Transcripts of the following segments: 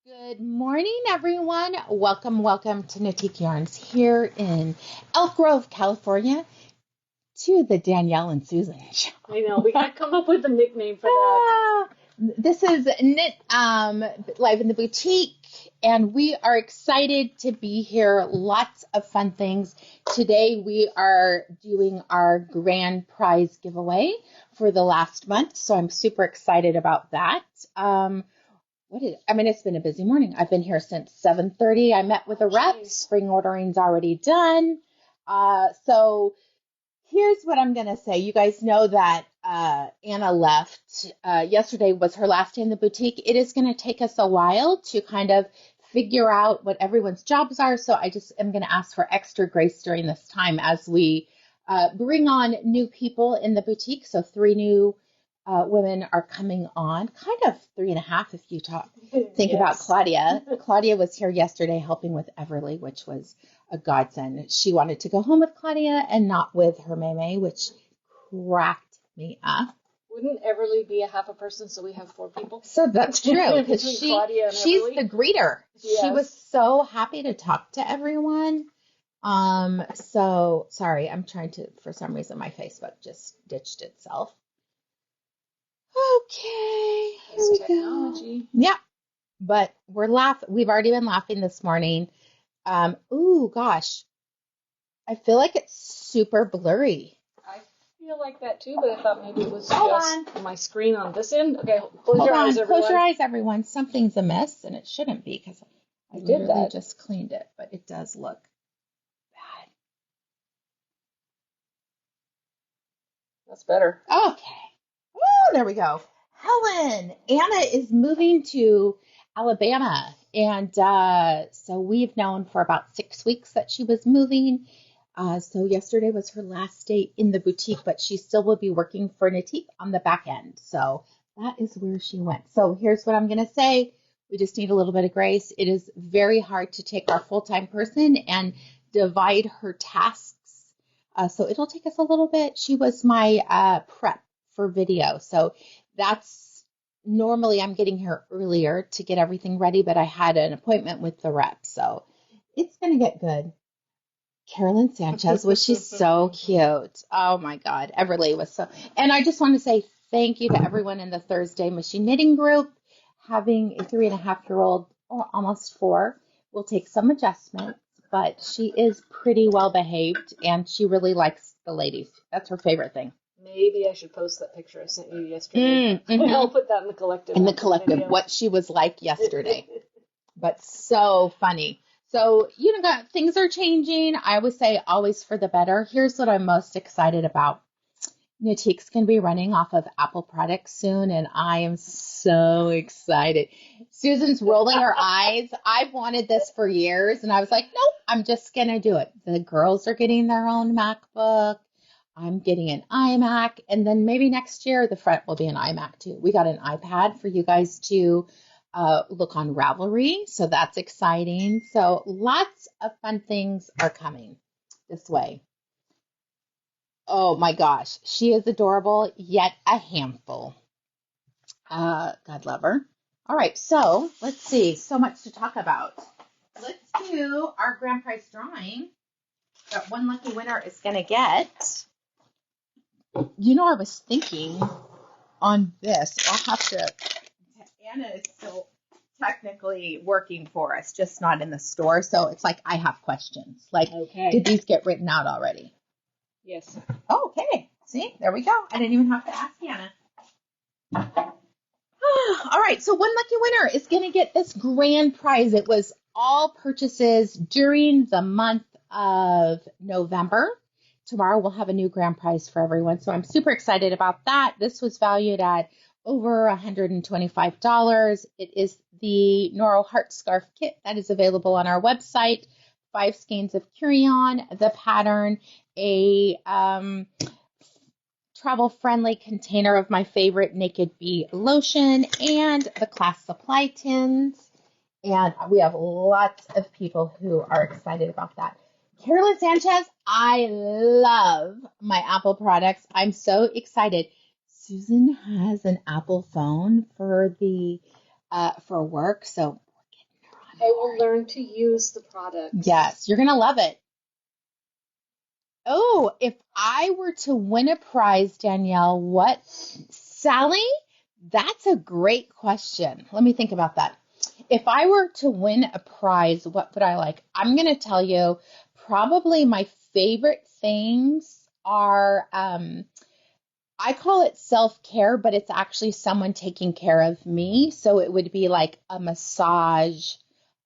Good morning, everyone. Welcome to Knitique Yarns here in Elk Grove, California, to the Danielle and Susan show. I know, we gotta come up with a nickname for that. This is Knit live in the boutique, and we are excited to be here. Lots of fun things. Today we are doing our grand prize giveaway for the last month, so I'm super excited about that. It's been a busy morning. I've been here since 7:30. I met with a rep. Spring ordering's already done. So here's what I'm going to say. You guys know that Aaah left. Yesterday was her last day in the boutique. It is going to take us a while to kind of figure out what everyone's jobs are. So I just am going to ask for extra grace during this time as we bring on new people in the boutique. So 3 new women are coming on, kind of 3.5 if you think about Claudia. Claudia was here yesterday helping with Everly, which was a godsend. She wanted to go home with Claudia and not with her Maymay, which cracked me up. Wouldn't Everly be a half a person, so we have 4 people? So that's true, because she's the greeter. Yes. She was so happy to talk to everyone. So sorry, I'm trying to, for some reason, my Facebook just ditched itself. Okay, here we go. Yeah, but we're laughing. We've already been laughing this morning. Ooh, gosh, I feel like it's super blurry. I feel like that too, but I thought maybe it was just my screen on this end. Okay, close your eyes, everyone. Close your eyes, everyone. Something's amiss, and it shouldn't be because I literally just cleaned it, but it does look bad. That's better. Okay. Woo, there we go. Helen, Aaah is moving to Alabama, and so we've known for about 6 weeks that she was moving. So yesterday was her last day in the boutique, but she still will be working for Knitique on the back end. So that is where she went. So here's what I'm going to say. We just need a little bit of grace. It is very hard to take our full-time person and divide her tasks. So it'll take us a little bit. She was my prep for video. So that's normally I'm getting here earlier to get everything ready, but I had an appointment with the rep. So it's going to get good. Carolyn Sanchez, was she so cute? Oh my God. Everly was so, and I just want to say thank you to everyone in the Thursday machine knitting group. Having a 3.5-year-old, or almost 4, will take some adjustments, but she is pretty well behaved and she really likes the ladies. That's her favorite thing. Maybe I should post that picture I sent you yesterday. I'll put that in the collective. In the collective, what she was like yesterday. But so funny. So, things are changing. I would say always for the better. Here's what I'm most excited about. Knitique's going to be running off of Apple products soon, and I am so excited. Susan's rolling her eyes. I've wanted this for years, and I was like, nope, I'm just going to do it. The girls are getting their own MacBook. I'm getting an iMac, and then maybe next year the front will be an iMac too. We got an iPad for you guys to look on Ravelry, so that's exciting. So lots of fun things are coming this way. Oh my gosh, she is adorable, yet a handful. God love her. All right, so let's see. So much to talk about. Let's do our grand prize drawing that one lucky winner is going to get. I was thinking on this. I'll have to. Aaah is still technically working for us, just not in the store. So it's like I have questions. Like, Did these get written out already? Yes. Oh, okay. See, there we go. I didn't even have to ask Aaah. All right. So one lucky winner is going to get this grand prize. It was all purchases during the month of November. Tomorrow we'll have a new grand prize for everyone. So I'm super excited about that. This was valued at over $125. It is the Noro Heart Scarf Kit that is available on our website. 5 skeins of Curion, the pattern, a travel-friendly container of my favorite Naked Bee lotion, and the class supply tins. And we have lots of people who are excited about that. Carolyn Sanchez, I love my Apple products. I'm so excited. Susan has an Apple phone for work, so we're I will learn to use the product. Yes, you're going to love it. Oh, if I were to win a prize, Danielle, what? Sally, that's a great question. Let me think about that. If I were to win a prize, what would I like? I'm going to tell you probably my favorite things are, I call it self-care, but it's actually someone taking care of me. So it would be like a massage,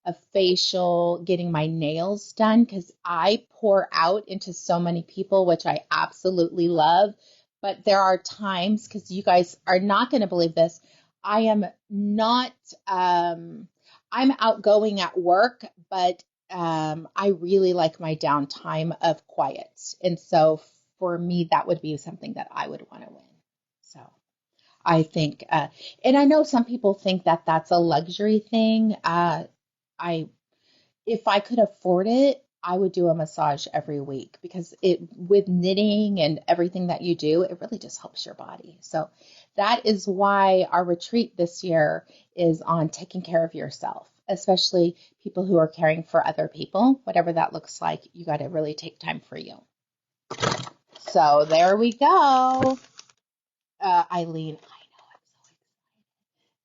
a facial, getting my nails done, because I pour out into so many people, which I absolutely love. But there are times, because you guys are not going to believe this, I am not, I'm outgoing at work, but I really like my downtime of quiet. And so for me, that would be something that I would want to win. So I think, and I know some people think that that's a luxury thing. If I could afford it, I would do a massage every week, because with knitting and everything that you do, it really just helps your body. So that is why our retreat this year is on taking care of yourself, especially people who are caring for other people. Whatever that looks like, you got to really take time for you. So there we go. Eileen,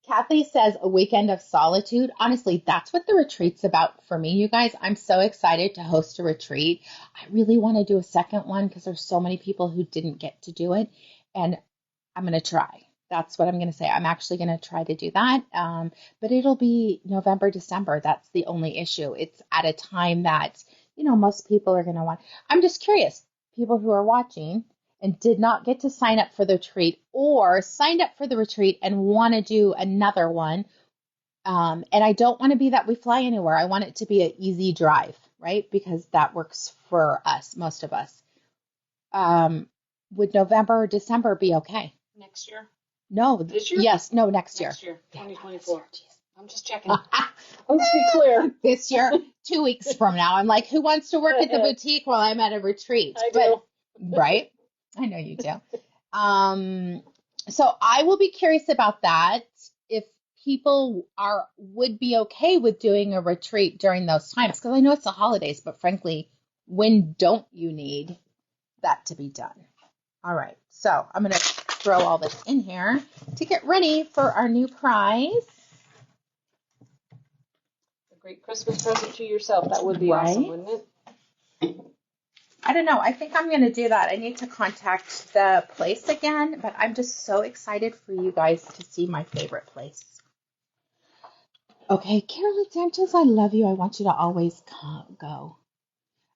Kathy says a weekend of solitude. Honestly, that's what the retreat's about for me, you guys. I'm so excited to host a retreat. I really want to do a second one because there's so many people who didn't get to do it, and I'm going to try. That's what I'm going to say. I'm actually going to try to do that, but it'll be November, December. That's the only issue. It's at a time that, most people are going to want. I'm just curious, people who are watching and did not get to sign up for the retreat, or signed up for the retreat and want to do another one. And I don't want to be that we fly anywhere. I want it to be an easy drive, right? Because that works for us, most of us. Would November or December be okay? Next year? No. This year? Yes. No, next year. Next year, 2024. I'm just checking. Let's be clear. This year, 2 weeks from now. I'm like, who wants to work at the boutique while I'm at a retreat? I do. Right? I know you do. So I will be curious about that. If people would be okay with doing a retreat during those times, because I know it's the holidays, but frankly, when don't you need that to be done? All right. So I'm going to throw all this in here to get ready for our new prize. A great Christmas present to yourself. That would be awesome, wouldn't it? I don't know. I think I'm going to do that. I need to contact the place again, but I'm just so excited for you guys to see my favorite place. Okay, Carolyn Sanchez, I love you. I want you to always go.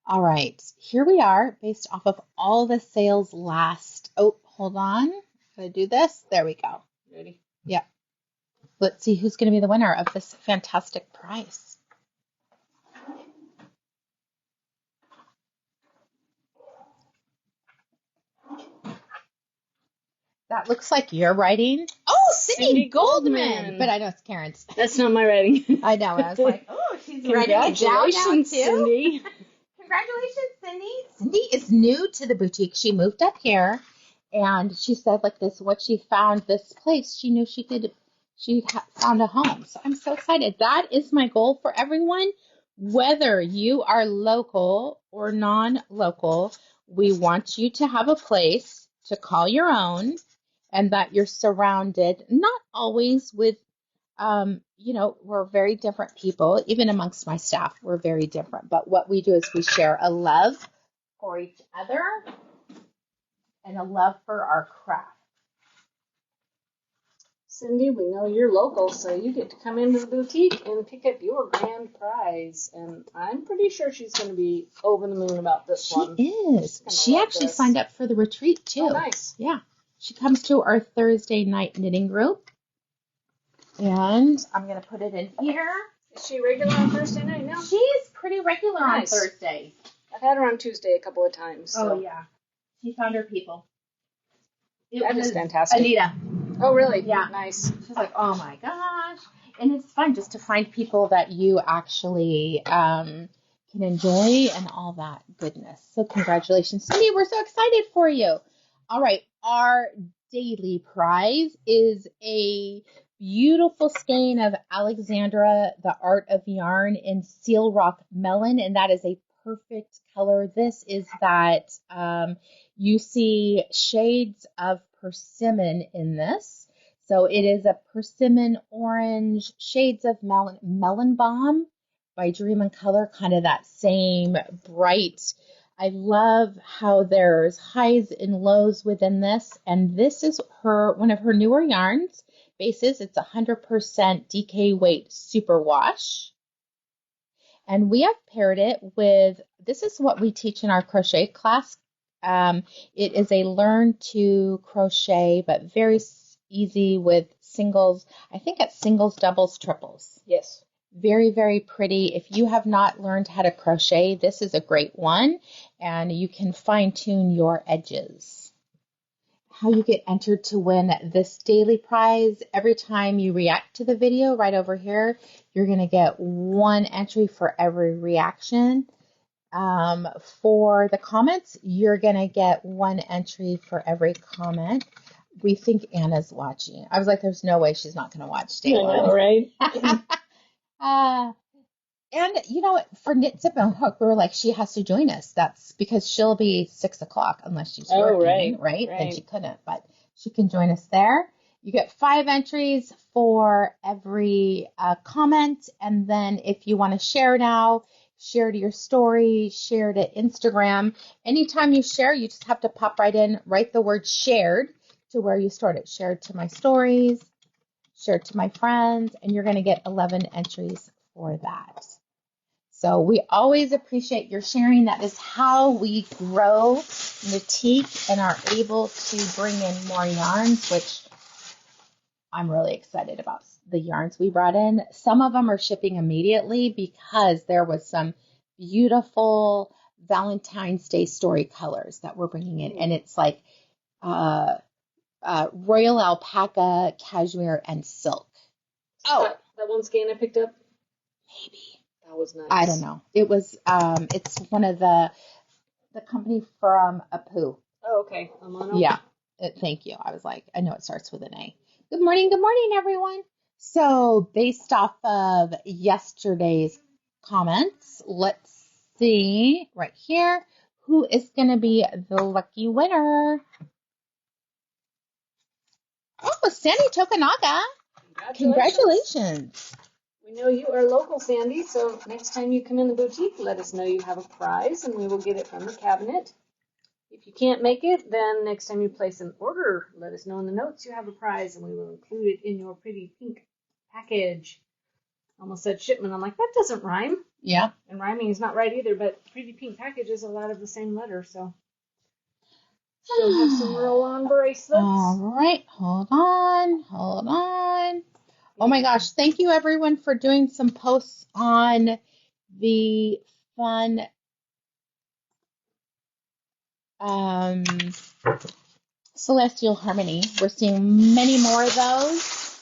All right, here we are, based off of all the sales last. Oh, hold on. Gotta do this. There we go. Ready? Yeah. Let's see who's going to be the winner of this fantastic prize. That looks like your writing. Oh, Cindy Goldman. But I know it's Karen's. That's not my writing. I know. I was like, oh, she's writing it down now too. Cindy. Congratulations, Cindy. Cindy is new to the boutique. She moved up here, and she said like this, what she found this place, she knew she found a home. So I'm so excited. That is my goal for everyone. Whether you are local or non-local, we want you to have a place to call your own, and that you're surrounded, not always with, we're very different people. Even amongst my staff, we're very different. But what we do is we share a love for each other and a love for our craft. Cindy, we know you're local, so you get to come into the boutique and pick up your grand prize. And I'm pretty sure she's going to be over the moon about this one. She is. She actually signed up for the retreat, too. Oh, nice. Yeah. She comes to our Thursday night knitting group. And I'm going to put it in here. Is she regular on Thursday night now? She's pretty regular on Thursday. I've had her on Tuesday a couple of times. So. Oh, yeah. She found her people. That is fantastic. Anita. Oh, really? Yeah. Nice. She's like, oh, my gosh. And it's fun just to find people that you actually can enjoy and all that goodness. So congratulations, Cindy. We're so excited for you. All right. Our daily prize is a beautiful skein of Alexandra, the Art of Yarn in Seal Rock Melon, and that is a perfect color. This is that you see shades of persimmon in this. So it is a persimmon orange, shades of melon balm by Dream and Color, kind of that same bright. I love how there's highs and lows within this, and this is one of her newer yarns bases. It's 100% DK weight superwash. And we have paired it with, this is what we teach in our crochet class. It is a learn to crochet, but very easy with singles. I think it's singles, doubles, triples. Yes. Very, very pretty. If you have not learned how to crochet, this is a great one. And you can fine tune your edges. How you get entered to win this daily prize. Every time you react to the video right over here, you're going to get one entry for every reaction. For the comments, you're going to get one entry for every comment. We think Anna's watching. I was like, there's no way she's not going to watch day one. I know, right? And you know, for Knit, Zip, and Hook, we were like, she has to join us. That's because she'll be 6 o'clock unless she's working, right? Then she couldn't, but she can join us there. You get 5 entries for every comment, and then if you want to share now, share to your story, share to Instagram. Anytime you share, you just have to pop right in, write the word shared to where you started. Shared to my stories, shared to my friends, and you're going to get 11 entries for that. So we always appreciate your sharing. That is how we grow Knitique and are able to bring in more yarns, which I'm really excited about the yarns we brought in. Some of them are shipping immediately because there was some beautiful Valentine's Day story colors that we're bringing in. And it's like royal alpaca, cashmere, and silk. Oh, that one skein I picked up? Maybe. That was nice. I don't know. It was, it's one of the company from Aaah. Oh, okay. Yeah. Thank you. I was like, I know it starts with an A. Good morning, everyone. So based off of yesterday's comments, let's see right here, who is going to be the lucky winner? Oh, Sandy Tokunaga. Congratulations. We know you are local, Sandy, so next time you come in the boutique, let us know you have a prize, and we will get it from the cabinet. If you can't make it, then next time you place an order, let us know in the notes you have a prize, and we will include it in your pretty pink package. Almost said shipment. I'm like, that doesn't rhyme. Yeah. And rhyming is not right either, but pretty pink package is a lot of the same letter, so. Still have some roll-on bracelets. All right. Hold on. Oh my gosh. Thank you, everyone, for doing some posts on the fun Celestial Harmony. We're seeing many more of those.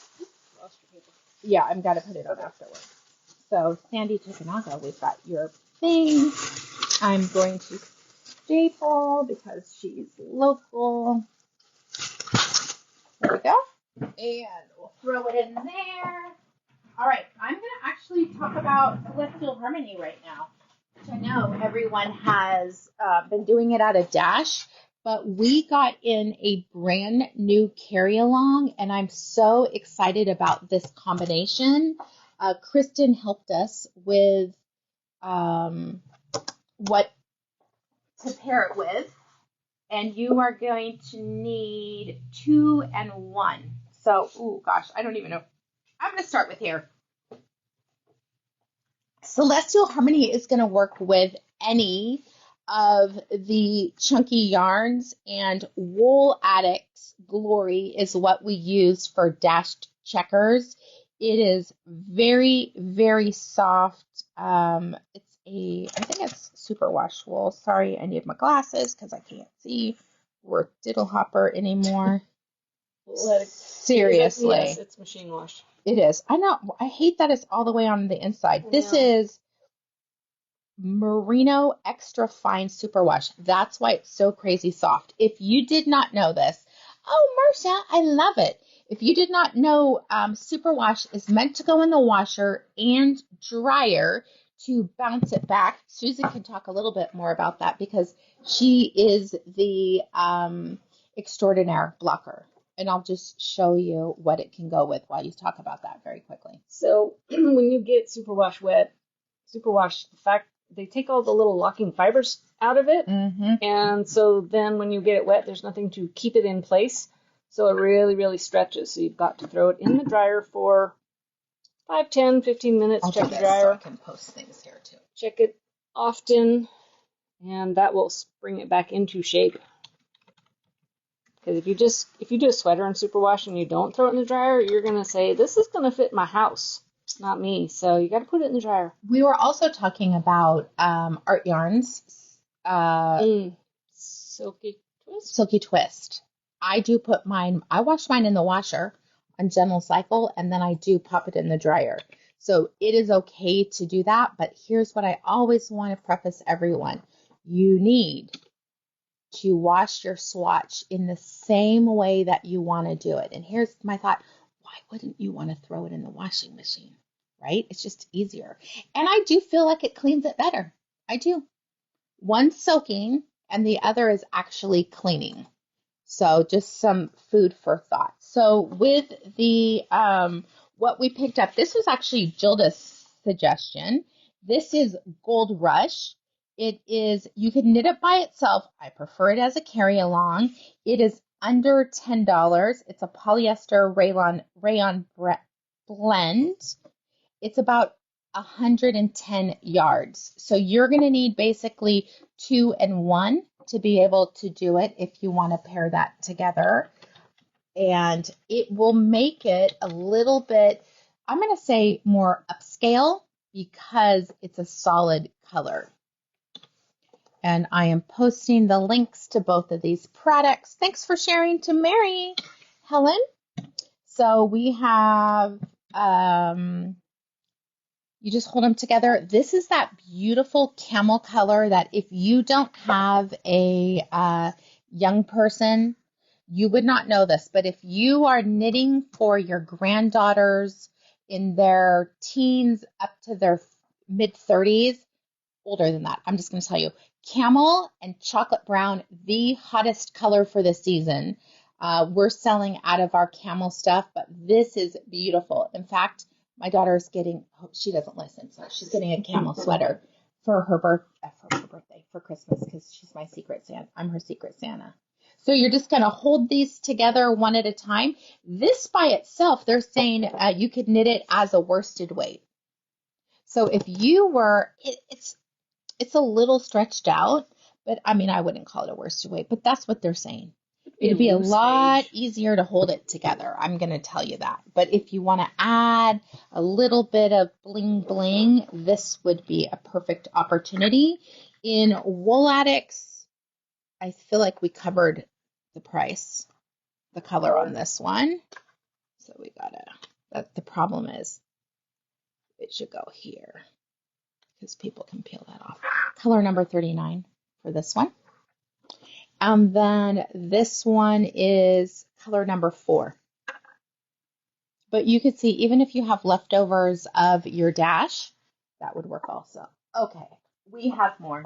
Yeah, I've got to put it on afterwards. So, Sandy Tokunaga, we've got your thing. I'm going to staple because she's local. There we go. And we'll throw it in there. All right, I'm going to actually talk about Celestial Harmony right now, which I know everyone has been doing it out of Dash, but we got in a brand new carry-along, and I'm so excited about this combination. Kristen helped us with what to pair it with, and you are going to need 2 and 1. So, oh gosh, I don't even know. I'm going to start with here. Celestial Harmony is going to work with any of the chunky yarns, and Wool Addicts Glory is what we use for dashed checkers. It is very, very soft. I think it's superwash wool. Sorry, I need my glasses because I can't see worth diddle hopper anymore. Seriously. Yes, it's machine washed. It is. I know. I hate that it's all the way on the inside. This is Merino Extra Fine Superwash. That's why it's so crazy soft. If you did not know this, oh, Marcia, I love it. If you did not know, superwash is meant to go in the washer and dryer to bounce it back. Susan can talk a little bit more about that because she is the extraordinaire blocker. And I'll just show you what it can go with while you talk about that very quickly. So when you get superwash wet, superwash, the fact they take all the little locking fibers out of it. Mm-hmm. And so then when you get it wet, there's nothing to keep it in place. So it really, really stretches. So you've got to throw it in the dryer for 5, 10, 15 minutes. I'll Check do the this dryer. so I can post things here too. Check it often, and that will bring it back into shape. Because if you do a sweater in superwash and you don't throw it in the dryer, you're gonna say, this is gonna fit my house, not me. So you got to put it in the dryer. We were also talking about art yarns, Silky twist. Silky Twist. I do put mine. I wash mine in the washer on gentle cycle, and then I do pop it in the dryer. So it is okay to do that. But here's what I always want to preface everyone: you need to wash your swatch in the same way that you want to do it. And here's my thought: why wouldn't you want to throw it in the washing machine? Right? It's just easier. And I do feel like it cleans it better. I do. One's soaking and the other is actually cleaning. So just some food for thought. So with the what we picked up, this was actually Jilda's suggestion. This is Goldrush. It is, you can knit it by itself. I prefer it as a carry along. It is under $10. It's a polyester rayon blend. It's about 110 yards. So you're going to need basically 2 and 1 to be able to do it if you want to pair that together. And it will make it a little bit, I'm going to say more upscale because it's a solid color. And I am posting the links to both of these products. Thanks for sharing to Mary Helen. So we have, you just hold them together. This is that beautiful camel color that if you don't have a young person, you would not know this. But if you are knitting for your granddaughters in their teens up to their mid-30s, older than that, I'm just going to tell you, camel and chocolate brown, the hottest color for the season. We're selling out of our camel stuff, but this is beautiful. In fact, my daughter is getting, she doesn't listen, so she's getting a camel sweater for her birthday, for Christmas, because she's my secret Santa. I'm her secret Santa. So you're just going to hold these together one at a time. This by itself, they're saying you could knit it as a worsted weight. So if you were, it's a little stretched out, but I mean, I wouldn't call it a worsted weight, but that's what they're saying. It'd be a lot easier to hold it together. I'm going to tell you that. But if you want to add a little bit of bling bling, this would be a perfect opportunity. In Wool Addicts, I feel like we covered the price, the color on this one. So we gotta, the problem is it should go here because people can peel that off. Color number 39 for this one. And then this one is color number 4. But you could see, even if you have leftovers of your dash, that would work also. Okay, we have more.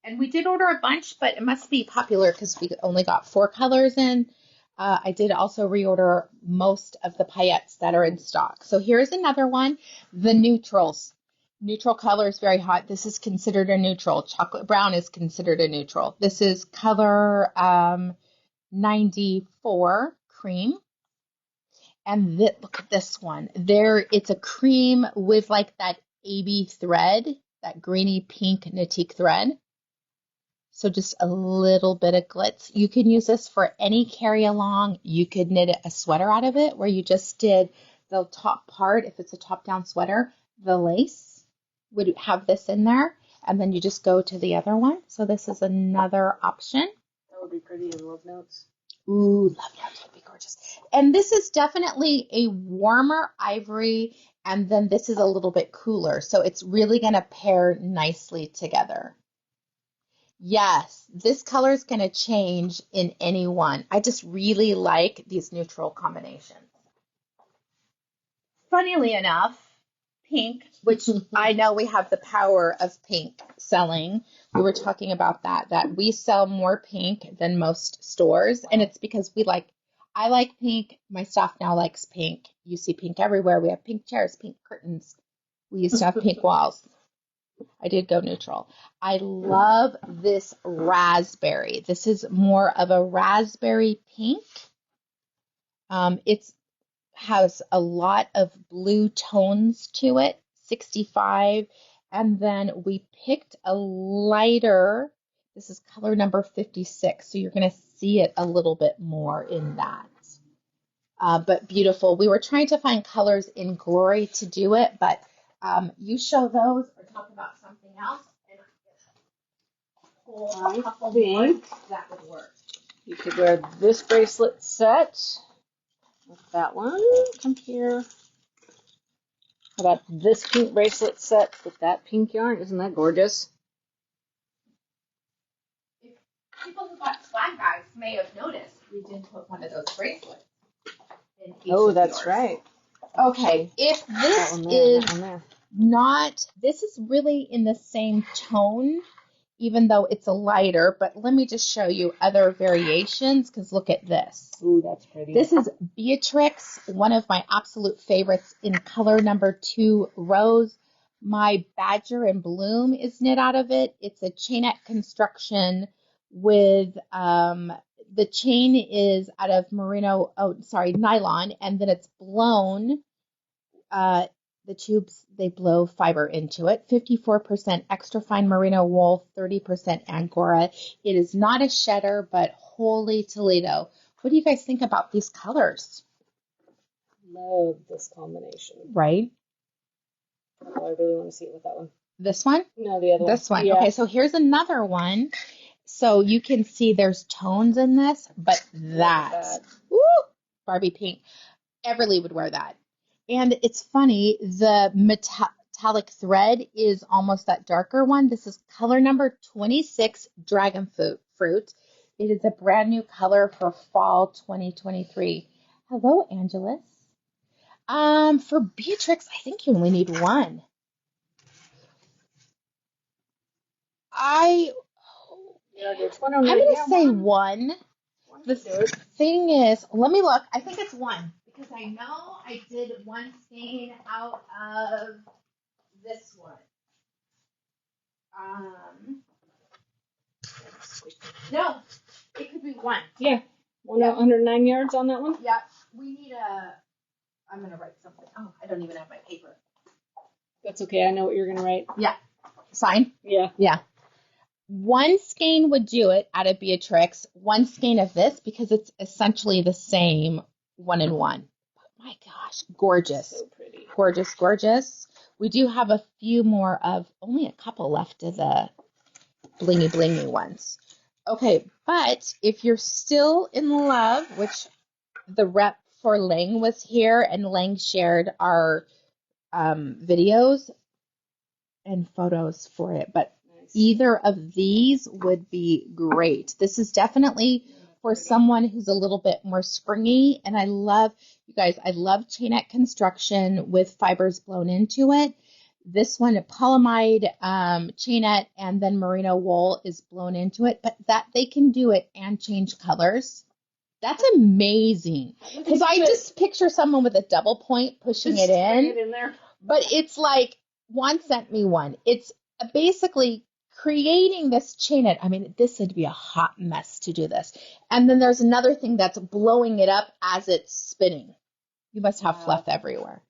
And we did order a bunch, but it must be popular because we only got 4 colors in. I did also reorder most of the paillettes that are in stock. So here's another one, the neutrals. Neutral color is very hot. This is considered a neutral. Chocolate brown is considered a neutral. This is color 94 cream. And look at this one. It's a cream with like that AB thread, that greeny pink Knitique thread. So just a little bit of glitz. You can use this for any carry along. You could knit a sweater out of it where you just did the top part. If it's a top down sweater, the lace would have this in there, and then you just go to the other one. So this is another option. That would be pretty in Love Notes. Ooh, Love Notes would be gorgeous. And this is definitely a warmer ivory, and then this is a little bit cooler. So it's really going to pair nicely together. Yes, this color is going to change in any one. I just really like these neutral combinations. Funnily enough, pink, which I know we have the power of pink selling. We were talking about that we sell more pink than most stores. And it's because I like pink. My staff now likes pink. You see pink everywhere. We have pink chairs, pink curtains. We used to have pink walls. I did go neutral. I love this raspberry. This is more of a raspberry pink. It has a lot of blue tones to it, 65. And then we picked a lighter. This is color number 56. So you're going to see it a little bit more in that. But beautiful. We were trying to find colors in glory to do it, but you show those or talk about something else, and pull a couple more, that would work. You could wear this bracelet set with that one. Come here. How about this pink bracelet set with that pink yarn? Isn't that gorgeous? People who got swag bags may have noticed we didn't put one of those bracelets in each Oh, of that's yours. right. Okay, if this this is really in the same tone, even though it's a lighter, but let me just show you other variations, because look at this. Ooh, that's pretty. This is Beatrix, one of my absolute favorites in color number 2, Rose. My Badger and Bloom is knit out of it. It's a chainette construction with, the chain is out of nylon, and then it's blown. The tubes, they blow fiber into it. 54% extra fine merino wool, 30% Angora. It is not a shedder, but holy Toledo. What do you guys think about these colors? Love this combination. Right? Oh, I really want to see it with that one. This one? No, the other one. This one. Yeah. Okay, so here's another one. So you can see there's tones in this, but that. Woo! Barbie pink. Everly would wear that. And it's funny, the metallic thread is almost that darker one. This is color number 26, Dragon Fruit. It is a brand new color for fall 2023. Hello, Angelus. For Beatrix, I think you only need one. I'm going to say one. The thing is, let me look. I think it's one, because I know I did one skein out of this one. No, it could be one. Yeah. 109 yards on that one? Yeah. We need I'm going to write something. Oh, I don't even have my paper. That's okay. I know what you're going to write. Yeah. Sign? Yeah. Yeah. One skein would do it out of Beatrix. One skein of this, because it's essentially the same 1 in 1. But my gosh, gorgeous. So pretty. Gorgeous, gorgeous. We do have a few more only a couple left of the blingy blingy ones. Okay, but if you're still in love, which the rep for Laine was here, and Laine shared our videos and photos for it, but either of these would be great. This is definitely for someone who's a little bit more springy, and I love, you guys, I love chainette construction with fibers blown into it. This one, a polyamide chainette and then merino wool is blown into it, but that they can do it and change colors. That's amazing. Because I just picture someone with a double point pushing it in there. But it's like, Juan sent me one. It's basically creating this chainette. I mean, this would be a hot mess to do this. And then there's another thing that's blowing it up as it's spinning. You must have fluff everywhere.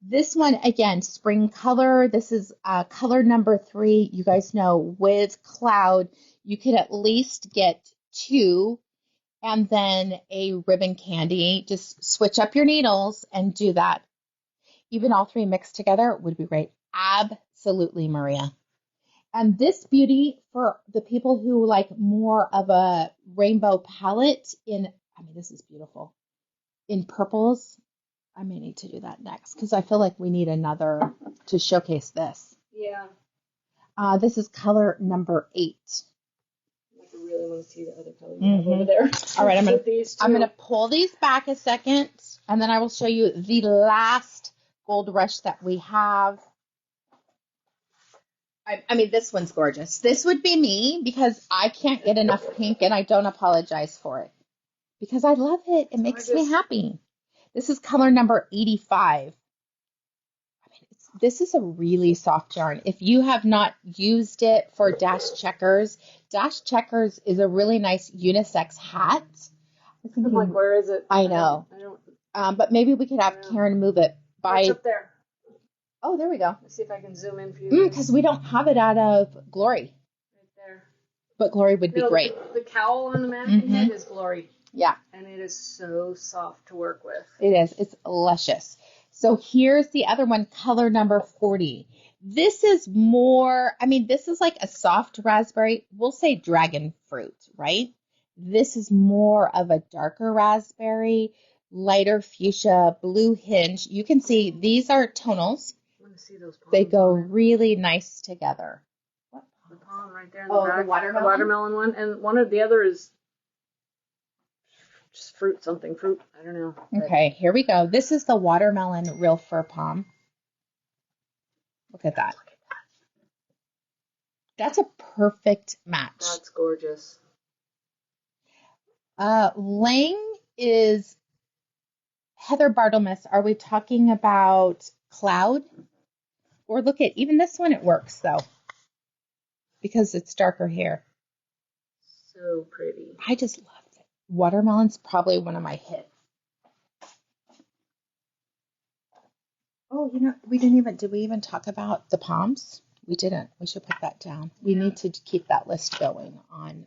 This one, again, spring color. This is color number 3. You guys know with cloud, you can at least get 2 and then a ribbon candy. Just switch up your needles and do that. Even all 3 mixed together would be great. Absolutely, Maria. And this beauty, for the people who like more of a rainbow palette this is beautiful. In purples, I may need to do that next because I feel like we need another to showcase this. Yeah. This is color number 8. really want to see the other color you have over there. All right, I'm gonna pull these back a second, and then I will show you the last Goldrush that we have. I mean, this one's gorgeous. This would be me because I can't get enough pink, and I don't apologize for it because I love it. It makes me happy. This is color number 85. I mean, this is a really soft yarn. If you have not used it for Dash Checkers is a really nice unisex hat. I'm like, where is it? I know. I don't. But maybe we could have Karen move it by. It's up there. Oh, there we go. Let's see if I can zoom in for you. Because we don't have it out of Glory. Right there. But Glory would be great. The cowl on the mannequin head is Glory. Yeah. And it is so soft to work with. It is. It's luscious. So here's the other one, color number 40. This is more, I mean, this is like a soft raspberry. We'll say dragon fruit, right? This is more of a darker raspberry, lighter fuchsia, blue hinge. You can see these are tonals. See those palms. They go really nice together. What? The palm right there. The watermelon? The watermelon one. And one of the other is just fruit. I don't know. Okay, here we go. This is the watermelon real fur palm. Look at that. That's a perfect match. That's gorgeous. Laine is Heather Bartlemus. Are we talking about cloud? Or look at, even this one, it works, though, because it's darker hair. So pretty. I just love it. Watermelon's probably one of my hits. Oh, did we even talk about the palms? We didn't. We should put that down. We need to keep that list going on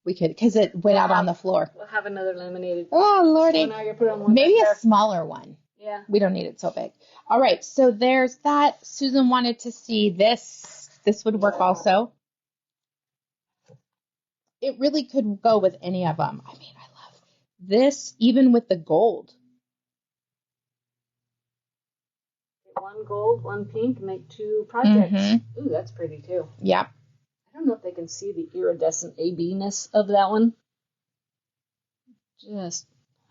because it went out on the floor. We'll have another laminated. Oh, Lordy. So now you're putting on one maybe a smaller one. Yeah. We don't need it so big. All right, so there's that. Susan wanted to see this. This would work also. It really could go with any of them. I mean, I love this, even with the gold. One gold, one pink, make 2 projects. Ooh, that's pretty too. Yeah. I don't know if they can see the iridescent AB-ness of that one. I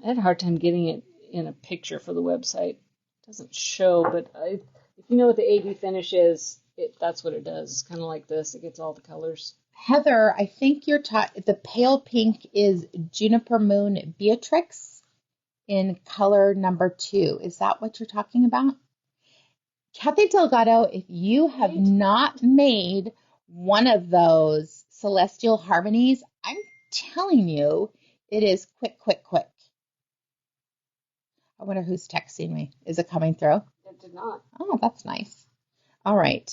had a hard time getting it in a picture for the website. It doesn't show, but if you know what the AB finish is, that's what it does. It's kind of like this. It gets all the colors. Heather, I think the pale pink is Juniper Moon Beatrix in color number 2. Is that what you're talking about? Kathy Delgado, if you have not made one of those Celestial Harmonies, I'm telling you, it is quick, quick, quick. I wonder who's texting me. Is it coming through? It did not. Oh, that's nice. All right.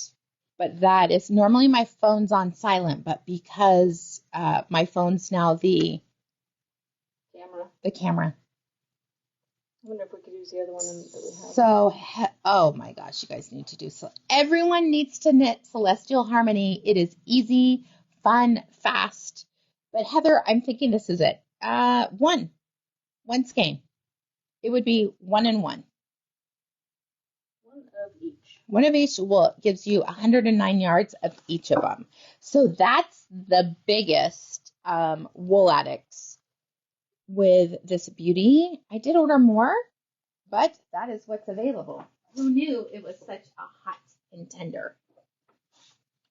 But that is, normally my phone's on silent, but because my phone's now the camera. I wonder if we could use the other one that we have. So, oh my gosh, you guys need to do so. Everyone needs to knit Celestial Harmony. It is easy, fun, fast. But Heather, I'm thinking this is it. One skein. It would be 1 and 1. One of each. One of each gives you 109 yards of each of them. So that's the biggest Wool Addicts with this beauty. I did order more, but that is what's available. Who knew it was such a hot contender?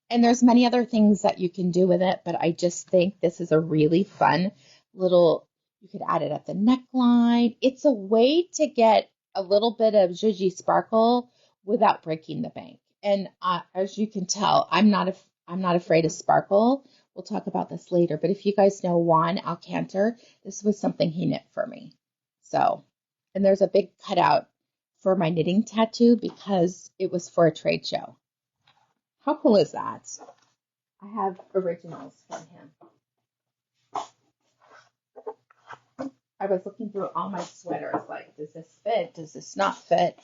And there's many other things that you can do with it, but I just think this is a really fun little, you could add it at the neckline. It's a way to get a little bit of zhuzhy sparkle without breaking the bank. And as you can tell, I'm not afraid of sparkle. We'll talk about this later, but if you guys know Juan Alcantar, this was something he knit for me. So, and there's a big cutout for my knitting tattoo because it was for a trade show. How cool is that? I have originals from him. I was looking through all my sweaters, like, does this fit? Does this not fit?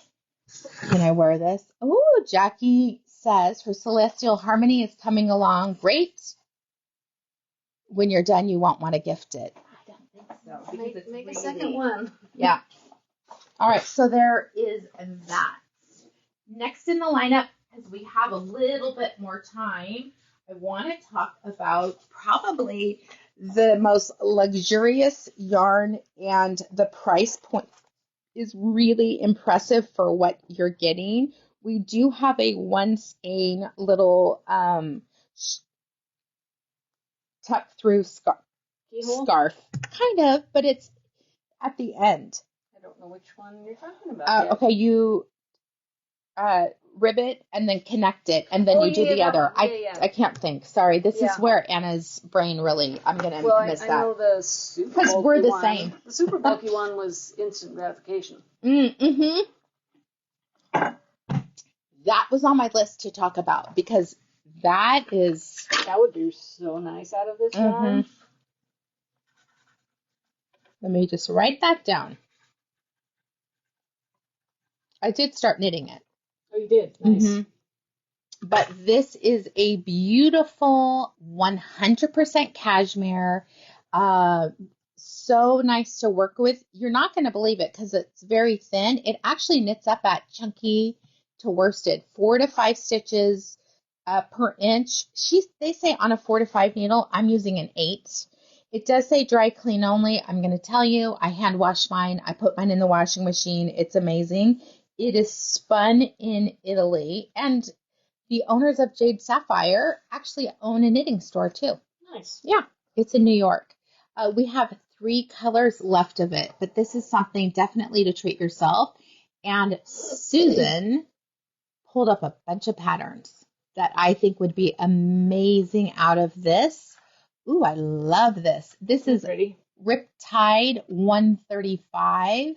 Can I wear this? Oh, Jackie says her Celestial Harmony is coming along great. When you're done, you won't want to gift it. I don't think so. Make a second one. Yeah. All right, so there is that. Next in the lineup, as we have a little bit more time, I want to talk about probably the most luxurious yarn, and the price point is really impressive for what you're getting. We do have a one skein little tuck through scarf, kind of, but it's at the end. I don't know which one you're talking about. Okay, you ribbit and then connect it, and then you do the other. I can't think. Sorry, this is where Anna's brain really. I'm gonna miss that. I know the super bulky because we're the one. same. The super bulky one was instant gratification. Mm-hmm. That was on my list to talk about because that would be so nice out of this yarn. Let me just write that down. I did start knitting it. Oh, you did? Nice. But this is a beautiful 100% cashmere. So nice to work with. You're not going to believe it because it's very thin. It actually knits up at chunky to worsted, 4 to 5 stitches per inch. They say on a 4 to 5 needle, I'm using an 8. It does say dry clean only. I'm going to tell you, I hand washed mine. I put mine in the washing machine. It's amazing. It is spun in Italy, and the owners of Jade Sapphire actually own a knitting store too. Nice. Yeah, it's in New York. We have 3 colors left of it, but this is something definitely to treat yourself. And Susan pulled up a bunch of patterns that I think would be amazing out of this. Ooh, I love this. This is pretty. Riptide 135.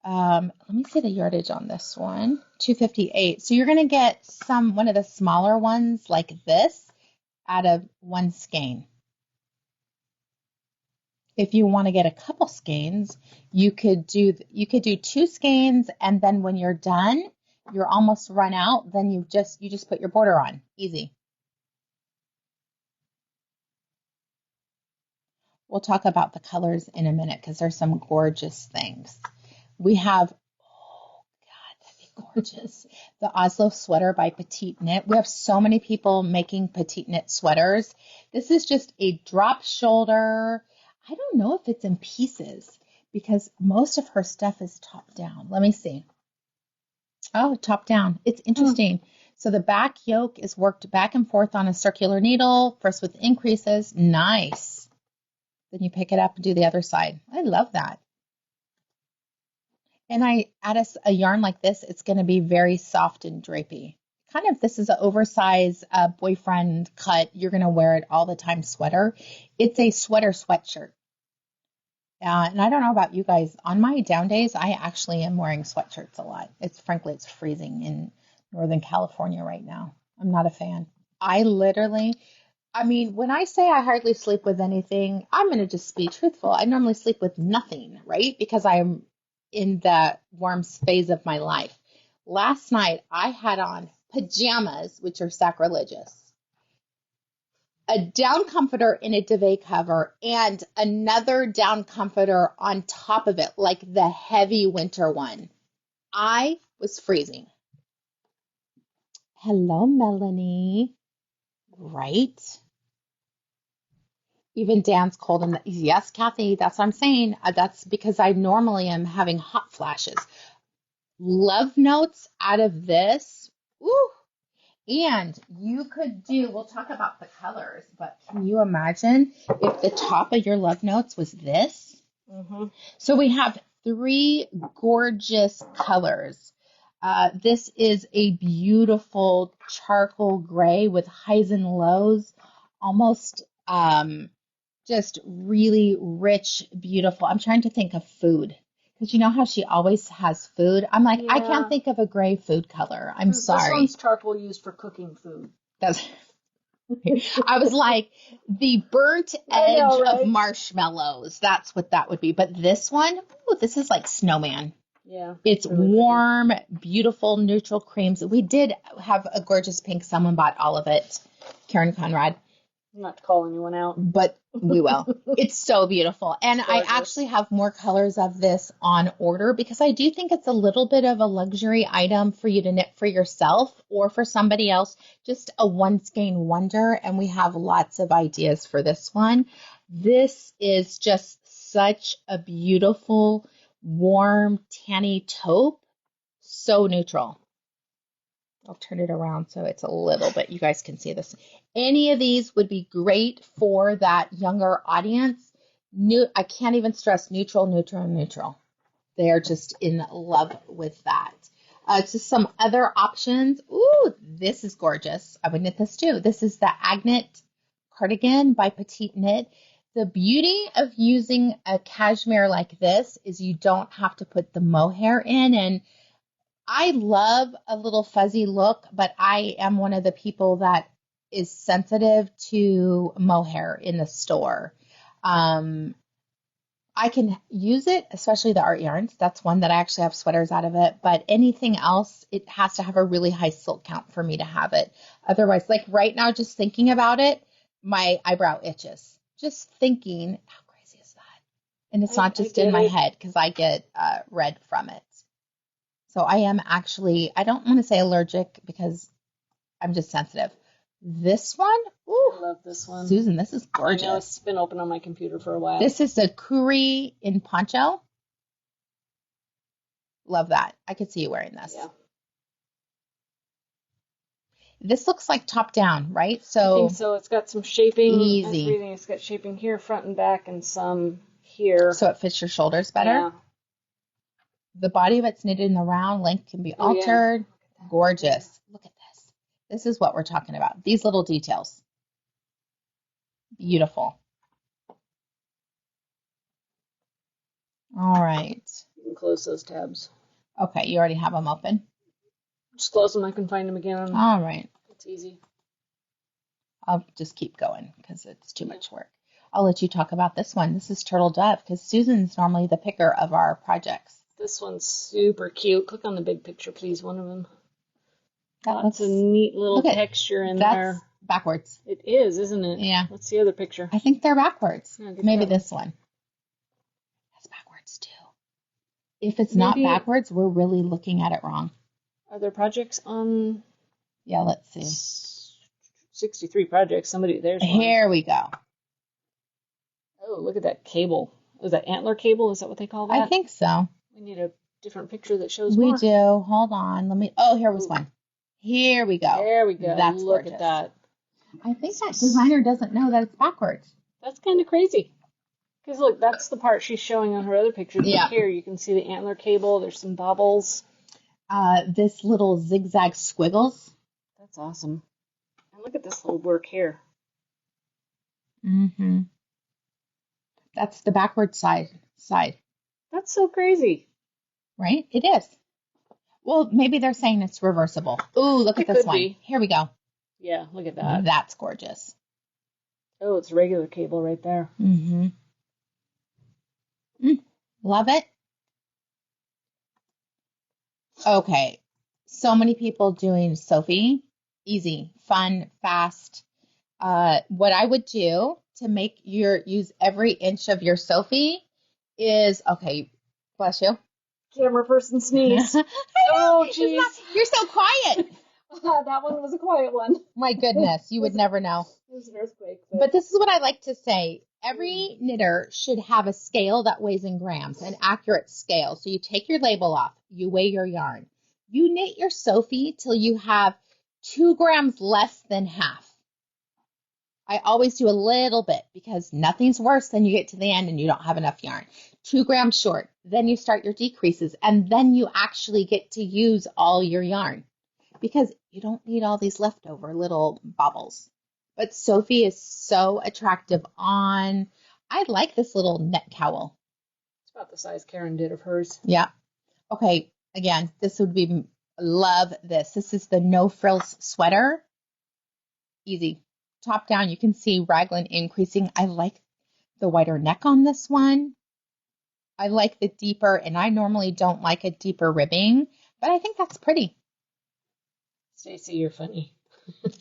Let me see the yardage on this one. 258. So you're going to get one of the smaller ones like this out of one skein. If you want to get a couple skeins, you could do 2 skeins, and then when you're done, you're almost run out, then you just put your border on. Easy. We'll talk about the colors in a minute because there's some gorgeous things. We have, oh God, that'd be gorgeous. The Oslo sweater by Petite Knit. We have so many people making Petite Knit sweaters. This is just a drop shoulder. I don't know if it's in pieces because most of her stuff is top down. Let me see. Oh, top down. It's interesting. So the back yoke is worked back and forth on a circular needle, first with increases. Nice. Then you pick it up and do the other side. I love that. And I add a yarn like this, it's going to be very soft and drapey. Kind of, this is an oversized boyfriend cut. You're going to wear it all the time sweater. It's a sweater sweatshirt. And I don't know about you guys. On my down days, I actually am wearing sweatshirts a lot. It's freezing in Northern California right now. I'm not a fan. When I say I hardly sleep with anything, I'm going to just be truthful. I normally sleep with nothing, right? Because I'm in the warm phase of my life. Last night, I had on pajamas, which are sacrilegious, a down comforter in a duvet cover, and another down comforter on top of it, like the heavy winter one. I was freezing. Hello, Melanie. Right? Even Dan's cold. Yes, Kathy, that's what I'm saying. That's because I normally am having hot flashes. Love notes out of this. Ooh. And you could we'll talk about the colors, but can you imagine if the top of your love notes was this? So we have 3 gorgeous colors. This is a beautiful charcoal gray with highs and lows, almost just really rich, beautiful. I'm trying to think of food. Because you know how she always has food? I'm like, I can't think of a gray food color. I'm sorry. This one's charcoal used for cooking food. I was like, the burnt edge of marshmallows. That's what that would be. But this one, this is like snowman. Yeah. It's really warm, beautiful, neutral creams. We did have a gorgeous pink. Someone bought all of it. Karen Conrad. Not to call anyone out. but we will. It's so beautiful. And I actually have more colors of this on order because I do think it's a little bit of a luxury item for you to knit for yourself or for somebody else, just a one skein wonder. And we have lots of ideas for this one. This is just such a beautiful, warm, tanny taupe. So neutral. I'll turn it around so it's a little bit, you guys can see this. Any of these would be great for that younger audience. I can't even stress neutral, neutral, neutral. They're just in love with that. Just some other options. Ooh, this is gorgeous. I would knit this too. This is the Agnet cardigan by Petite Knit. The beauty of using a cashmere like this is you don't have to put the mohair in, and I love a little fuzzy look, but I am one of the people that is sensitive to mohair in the store. I can use it, especially the art yarns. That's one that I actually have sweaters out of it. But anything else, it has to have a really high silk count for me to have it. Otherwise, like right now, just thinking about it, my eyebrow itches. Just thinking, how crazy is that? And it's not just in my head because I get red from it. So I am actually, I don't want to say allergic because I'm just sensitive. This one, ooh, I love this one. Susan, this is gorgeous. I know it's been open on my computer for a while. This is the Curry in poncho. Love that. I could see you wearing this. Yeah. This looks like top down, right? So I think so. It's got some shaping. Easy. I was reading it's got shaping here, front and back, and some here. So it fits your shoulders better. Yeah. The body of it's knitted in the round. Length can be altered. Yeah. Gorgeous. Look at this. This is what we're talking about. These little details. Beautiful. All right. You can close those tabs. Okay, you already have them open? Just close them. I can find them again. All right. It's easy. I'll just keep going because it's too much work. I'll let you talk about this one. This is Turtle Dove because Susan's normally the picker of our projects. This one's super cute. Click on the big picture, please. One of them. That's a neat little texture in there. That's backwards. It is, isn't it? Yeah. What's the other picture? I think they're backwards. Yeah, maybe this one. That's backwards too. If it's not backwards, we're really looking at it wrong. Are there projects on? Yeah, let's see. 63 projects. There's one. Here we go. Oh, look at that cable. Is that antler cable? Is that what they call that? I think so. We need a different picture that shows more. We do. Hold on. Oh, here was one. Here we go. There we go. That's Look gorgeous. at that. I think that designer doesn't know that it's backwards. That's kind of crazy. Because look, that's the part she's showing on her other pictures. Yeah. But here you can see the antler cable. There's some bobbles. This little zigzag squiggles. That's awesome. And look at this little work here. Mm-hmm. That's the backward side. That's so crazy. Right? It is. Well, maybe they're saying it's reversible. Ooh, look at this one. Be. Here we go. Yeah, look at that. That's gorgeous. Oh, it's regular cable right there. Mm-hmm. Love it. Okay. So many people doing Sophie. Easy, fun, fast. What I would do to make use every inch of your Sophie is, okay, bless you. Camera person sneeze. Oh, jeez. You're so quiet. That one was a quiet one. My goodness, you would never know. It was an earthquake. But this is what I like to say. Every knitter should have a scale that weighs in grams, an accurate scale. So you take your label off, you weigh your yarn. You knit your Sophie till you have 2 grams less than half. I always do a little bit because nothing's worse than you get to the end and you don't have enough yarn. 2 grams short, then you start your decreases, and then you actually get to use all your yarn because you don't need all these leftover little bobbles. But Sophie is so attractive on. I like this little neck cowl. It's about the size Karen did of hers. Yeah. Okay. Again, this would be, love this. This is the no frills sweater. Easy. Top down, you can see raglan increasing. I like the wider neck on this one. I like the deeper, and I normally don't like a deeper ribbing, but I think that's pretty. Stacey, you're funny.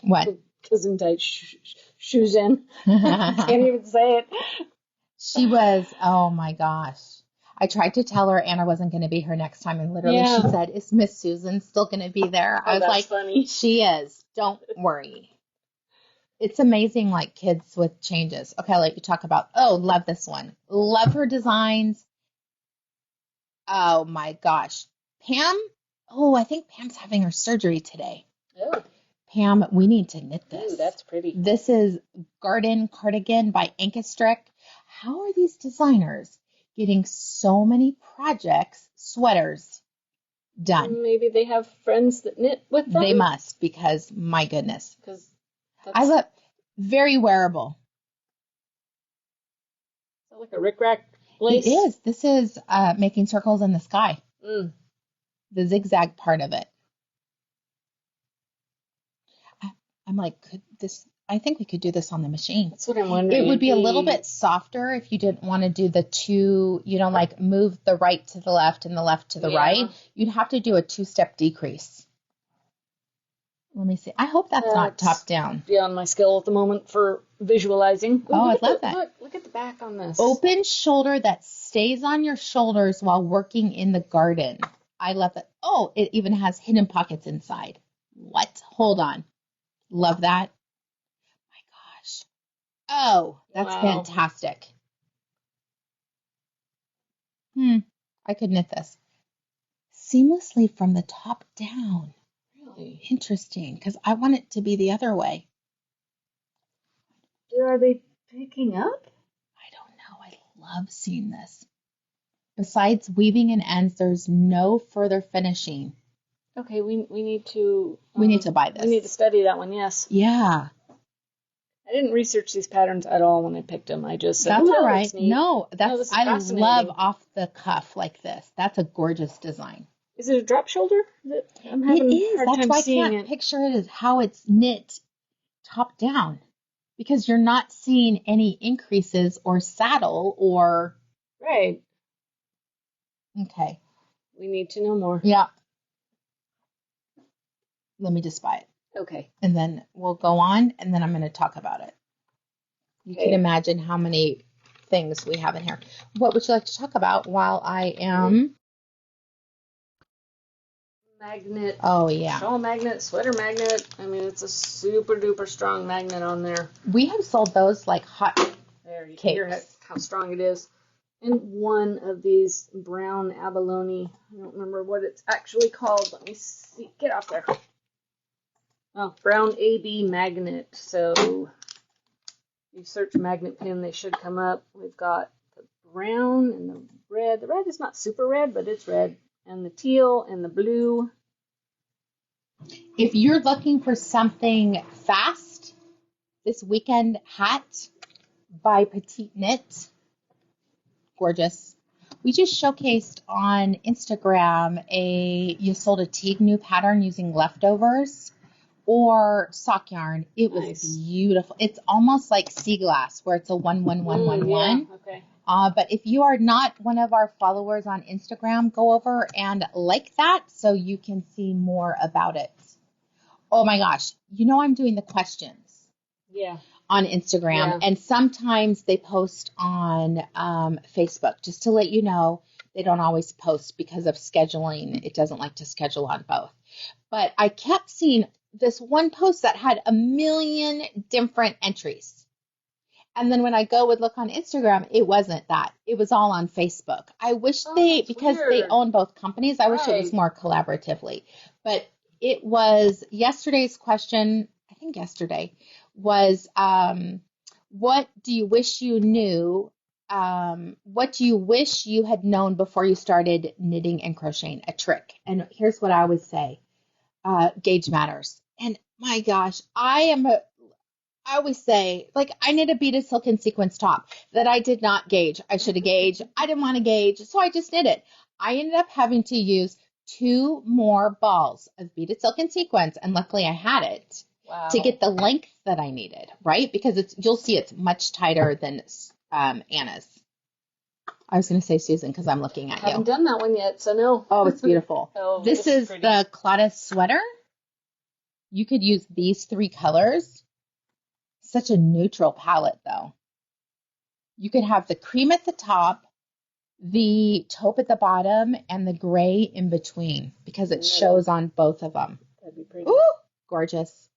What? Gesundheit shoes in. Can't even say it. She was, oh my gosh. I tried to tell her Anna wasn't going to be here next time, and literally she said, is Miss Susan still going to be there? I was that's like, funny. She is. Don't worry. It's amazing, like, kids with changes. Okay, I'll let you talk about, love this one. Love her designs. Oh my gosh. Pam, I think Pam's having her surgery today. Oh. Pam, we need to knit this. Ooh, that's pretty. This is Garden Cardigan by Ankestrick. How are these designers getting so many projects, sweaters done? Maybe they have friends that knit with them? They must, because my goodness. Because I love very wearable. Is that like a rickrack lace? It is. This is making circles in the sky. Mm. The zigzag part of it. I'm like, I think we could do this on the machine. That's what I'm wondering. It would be a little bit softer if you didn't want to do the two, like move the right to the left and the left to the right. You'd have to do a 2-step decrease. Let me see. I hope that's not top down. Beyond my skill at the moment for visualizing. Ooh, I love that. Look at the back on this. Open shoulder that stays on your shoulders while working in the garden. I love that. Oh, it even has hidden pockets inside. What? Hold on. Love that. My gosh. Oh, that's fantastic. I could knit this. Seamlessly from the top down. Really? Interesting, because I want it to be the other way. Are they picking up? I don't know. I love seeing this. Besides weaving and ends, there's no further finishing. Okay, we need to... we need to buy this. We need to study that one, yes. Yeah. I didn't research these patterns at all when I picked them. I just said, that's all right. No, I love off the cuff like this. That's a gorgeous design. Is it a drop shoulder? I'm having it is. A hard That's time why I seeing can't picture it as how it's knit top down, because you're not seeing any increases or saddle or... Right. Okay. We need to know more. Yeah. Let me just buy it. Okay. And then we'll go on, and then I'm going to talk about it. You can imagine how many things we have in here. What would you like to talk about while I am... Magnet. Oh, yeah. Shawl magnet, sweater magnet. I mean, it's a super duper strong magnet on there. We have sold those like hot There, you cakes. can hear how strong it is. And one of these brown abalone, I don't remember what it's actually called. Let me see. Get off there. Oh, brown AB magnet. So you search magnet pin, they should come up. We've got the brown and the red. The red is not super red, but it's red. And the teal and the blue. If you're looking for something fast, this weekend hat by Petite Knit, gorgeous. We just showcased on Instagram you sold a Teague new pattern using leftovers or sock yarn. It was beautiful. It's almost like sea glass where it's a 1-1-1-1-1. Okay. But if you are not one of our followers on Instagram, go over and like that so you can see more about it. Oh my gosh. I'm doing the questions. Yeah. On Instagram, and sometimes they post on Facebook. Just to let you know, they don't always post because of scheduling. It doesn't like to schedule on both. But I kept seeing this one post that had 1 million different entries. And then when I would look on Instagram, it wasn't that. It was all on Facebook. I wish because they own both companies, I wish it was more collaboratively. But it was yesterday's question, I think yesterday, was what do you wish you knew? What do you wish you had known before you started knitting and crocheting? A trick. And here's what I always say. Gauge matters. And my gosh, I always say, like, I knit a beaded silk and sequins top that I did not gauge. I should have gauged. I didn't want to gauge, so I just knit it. I ended up having to use 2 more balls of beaded silk and sequins, and luckily I had it to get the length that I needed, right? Because you'll see it's much tighter than Anna's. I was going to say Susan because I'm looking at you. I haven't done that one yet, so no. Oh, it's beautiful. This is pretty. the Claudia sweater. You could use these 3 colors such a neutral palette though. You could have the cream at the top, the taupe at the bottom, and the gray in between because it shows on both of them. That'd be pretty. Ooh, gorgeous.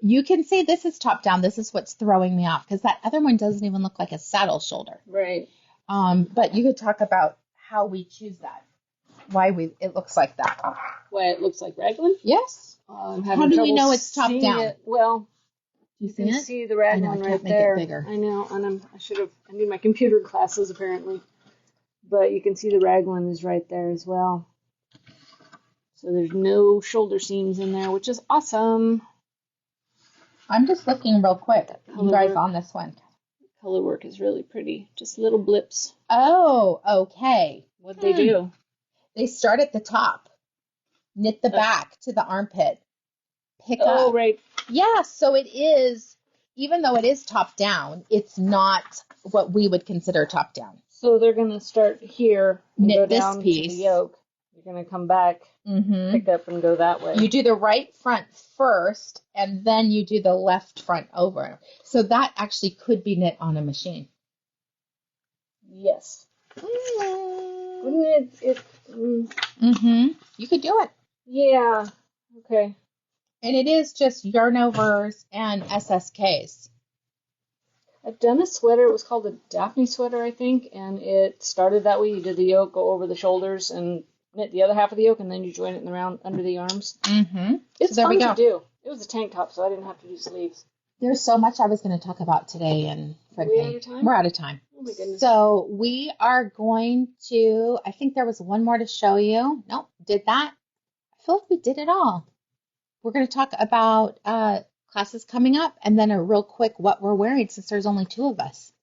You can say this is top down. This is what's throwing me off because that other one doesn't even look like a saddle shoulder. Right. But you could talk about how we choose that. Why it looks like that. Why it looks like raglan? Yes. How do we know it's top down? It. Well, you can see the raglan right there. I know, and I need my computer glasses apparently. But you can see the raglan is right there as well. So there's no shoulder seams in there, which is awesome. I'm just looking real quick. You guys on this one. Color work is really pretty. Just little blips. Oh, okay. What'd they do? They start at the top. Knit the back to the armpit. Pick up. Oh, right. Yeah, so it is, even though it is top down, it's not what we would consider top down. So they're going to start here and knit go this down piece. To the yoke. You're going to come back, pick up, and go that way. You do the right front first, and then you do the left front over. So that actually could be knit on a machine. Yes. Wouldn't it? You could do it. Yeah. Okay. And it is just yarn overs and SSKs. I've done a sweater. It was called a Daphne sweater, I think, and it started that way. You did the yoke, go over the shoulders, and knit the other half of the yoke, and then you join it in the round under the arms. It's fun to do. It was a tank top, so I didn't have to do sleeves. There's so much I was going to talk about today, and we're out of time. Oh my goodness. So we are going to, I think there was one more to show you. Nope, did that. I feel like we did it all. We're going to talk about classes coming up, and then a real quick what we're wearing since there's only two of us.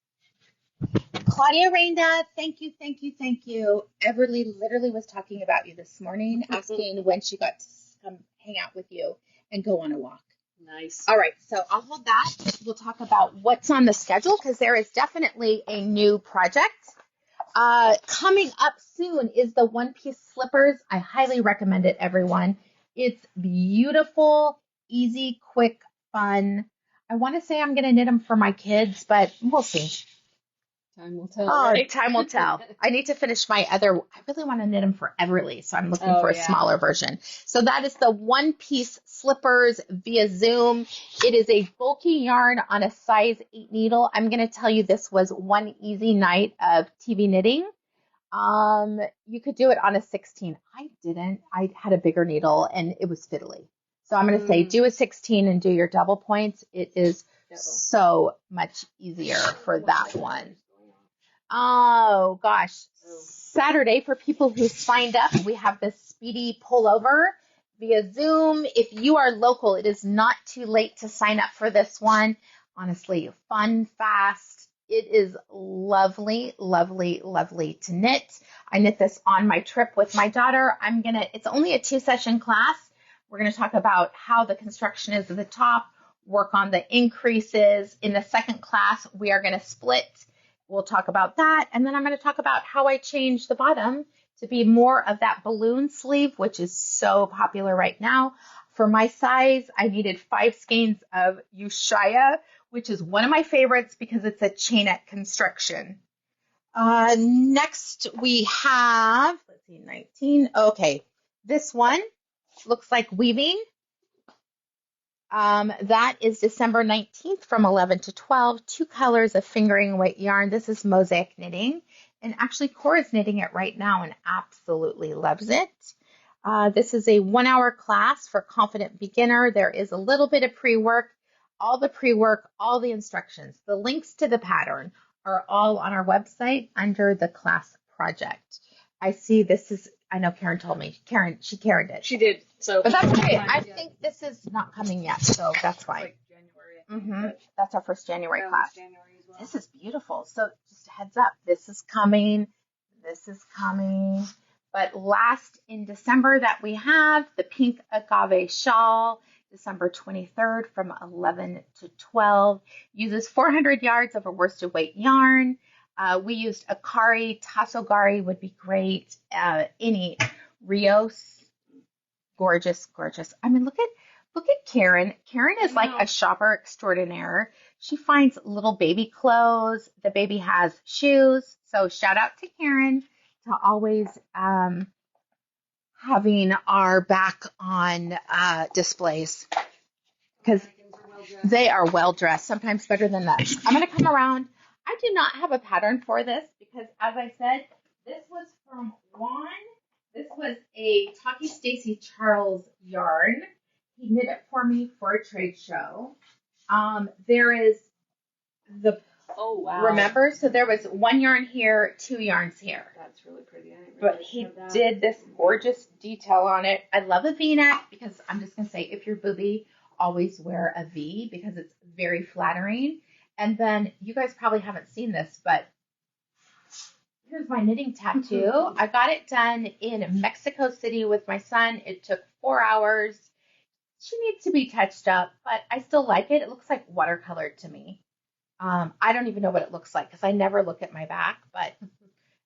Claudia Rainda, thank you. Everly literally was talking about you this morning, asking when she got to come hang out with you and go on a walk. Nice. All right, so I'll hold that. We'll talk about what's on the schedule because there is definitely a new project. Coming up soon is the one-piece slippers. I highly recommend it, everyone. It's beautiful, easy, quick, fun. I want to say I'm going to knit them for my kids, but we'll see. Time will tell. Oh, right? Time will tell. I need to finish my other. I really want to knit them for Everly, so I'm looking for a smaller version. So that is the one-piece slippers via Zoom. It is a bulky yarn on a size 8 needle. I'm going to tell you this was one easy night of TV knitting. You could do it on a 16. I didn't. I had a bigger needle, and it was fiddly. So I'm going to say do a 16 and do your double points. It is so much easier for that one. Oh, gosh. Saturday, for people who signed up, we have this speedy pullover via Zoom. If you are local, it is not too late to sign up for this one. Honestly, fun, fast. It is lovely, lovely, lovely to knit. I knit this on my trip with my daughter. It's only a 2-session class. We're going to talk about how the construction is at the top, work on the increases. In the second class, we are going to split. We'll talk about that, and then I'm going to talk about how I changed the bottom to be more of that balloon sleeve, which is so popular right now. For my size, I needed 5 skeins of Ushaya, which is one of my favorites because it's a chainette construction. Next, we have, 19. Okay, this one looks like weaving. That is December 19th from 11 to 12, 2 colors of fingering weight yarn. This is mosaic knitting, and actually Cora's knitting it right now and absolutely loves it. This is a 1-hour class for confident beginner. There is a little bit of pre-work, all the instructions. The links to the pattern are all on our website under the class project. I see I know Karen told me. She Karen did. She did. So, but that's okay. I think this is not coming yet, so that's fine. Like January. That's our first January class. January as well. This is beautiful. So just a heads up, this is coming. But last in December that we have the pink agave shawl, December 23rd from 11 to 12. Uses 400 yards of a worsted weight yarn. We used Akari, Tassogari would be great. Any Rios, gorgeous. I mean, look at Look at Karen. Karen is like a shopper extraordinaire. She finds little baby clothes. The baby has shoes. So shout out to Karen to always having our back on displays because they are well dressed, sometimes better than us. I'm going to come around. I do not have a pattern for this because, as I said, this was from Juan. This was a Talkie Stacy Charles yarn. He knit it for me for a trade show. There is the Oh, wow. remember, so there was one yarn here, two yarns here. That's really pretty. But he did this gorgeous detail on it. I love a V-neck because I'm just going to say, if you're booby, always wear a V because it's very flattering. And then you guys probably haven't seen this, but here's my knitting tattoo. I got it done in Mexico City with my son. It took 4 hours. She needs to be touched up, but I still like it. It looks like watercolor to me. I don't even know what it looks like because I never look at my back, but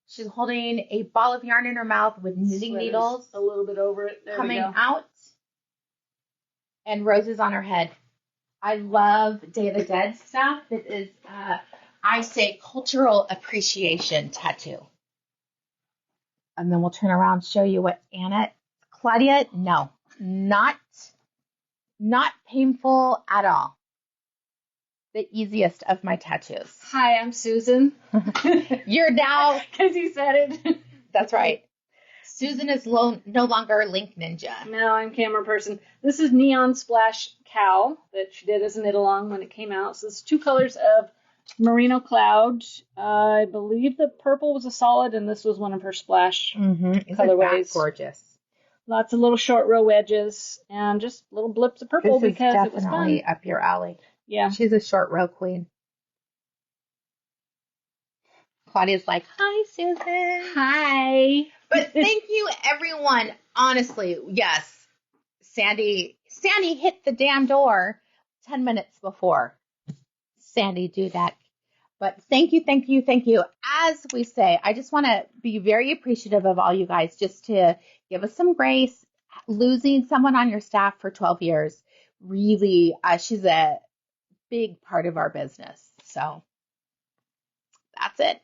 she's holding a ball of yarn in her mouth with knitting needles a little bit over it. coming out and roses on her head. I love Day of the Dead stuff. It is, I say, cultural appreciation tattoo. And then we'll turn around and show you what Claudia, no, not painful at all. The easiest of my tattoos. Hi, I'm Susan. You're now. Because you said it. That's right. Susan is no longer Link Ninja. No, I'm camera person. This is Neon Splash KAL that she did as a knit along when it came out. So it's 2 colors of Merino Cloud. I believe the purple was a solid, and this was one of her splash colorways. Isn't that gorgeous? Lots of little short row wedges and just little blips of purple because it was fun. Definitely up your alley. Yeah. She's a short row queen. Claudia's like, hi, Susan. Hi. But thank you, everyone. Honestly, yes. Sandy hit the damn door 10 minutes before. Sandy, do that. But thank you. As we say, I just want to be very appreciative of all you guys just to give us some grace. Losing someone on your staff for 12 years, really, she's a big part of our business. So that's it.